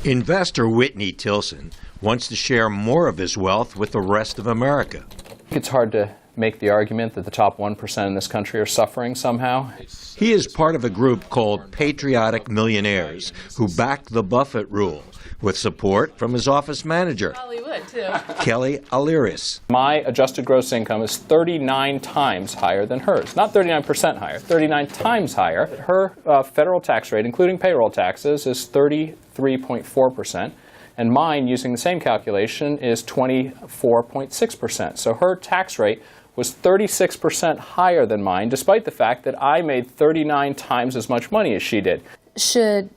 Investor Whitney Tilson wants to share more of his wealth with the rest of America. It's hard to make the argument that the top 1% in this country are suffering somehow. He is part of a group called Patriotic Millionaires who back the Buffett Rule, with support from his office manager, Kelly Aliris. My adjusted gross income is 39 times higher than hers. Not 39% higher, 39 times higher. Her federal tax rate, including payroll taxes, is 33.4%. And mine, using the same calculation, is 24.6%. So her tax rate was 36% higher than mine, despite the fact that I made 39 times as much money as she did. Should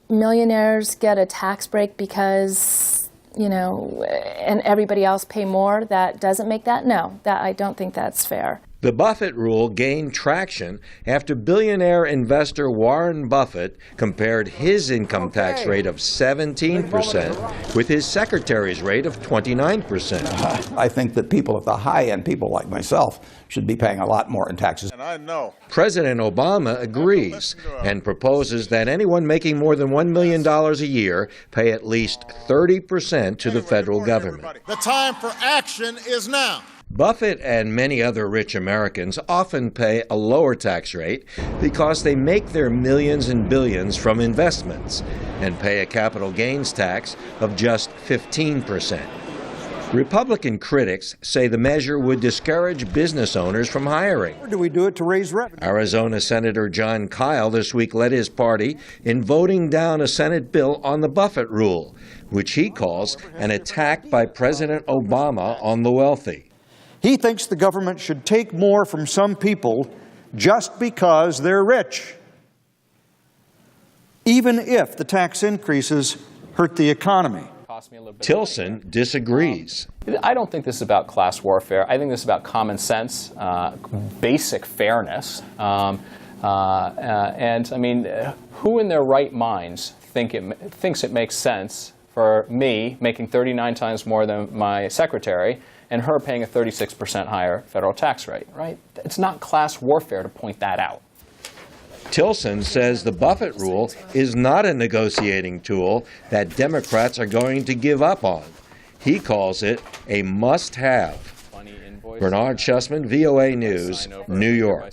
millionaires get a tax break because, and everybody else pay more? That doesn't make that? No, I don't think that's fair. The Buffett Rule gained traction after billionaire investor Warren Buffett compared his income tax rate of 17% with his secretary's rate of 29%. I think that people at the high end, people like myself, should be paying a lot more in taxes. And I know. President Obama agrees and proposes that anyone making more than $1 million a year pay at least 30% to the federal government. The time for action is now. Buffett and many other rich Americans often pay a lower tax rate because they make their millions and billions from investments and pay a capital gains tax of just 15%. Republican critics say the measure would discourage business owners from hiring. Or do we do it to raise revenue? Arizona Senator John Kyle this week led his party in voting down a Senate bill on the Buffett Rule, which he calls an attack by President Obama on the wealthy. He thinks the government should take more from some people just because they're rich, even if the tax increases hurt the economy. Tilson disagrees. I don't think this is about class warfare. I think this is about common sense, basic fairness. And I mean, who in their right minds thinks it makes sense for me making 39 times more than my secretary and her paying a 36% higher federal tax rate, right? It's not class warfare to point that out. Tilson says the Buffett Rule is not a negotiating tool that Democrats are going to give up on. He calls it a must-have. Bernard Shusman, VOA News, New York.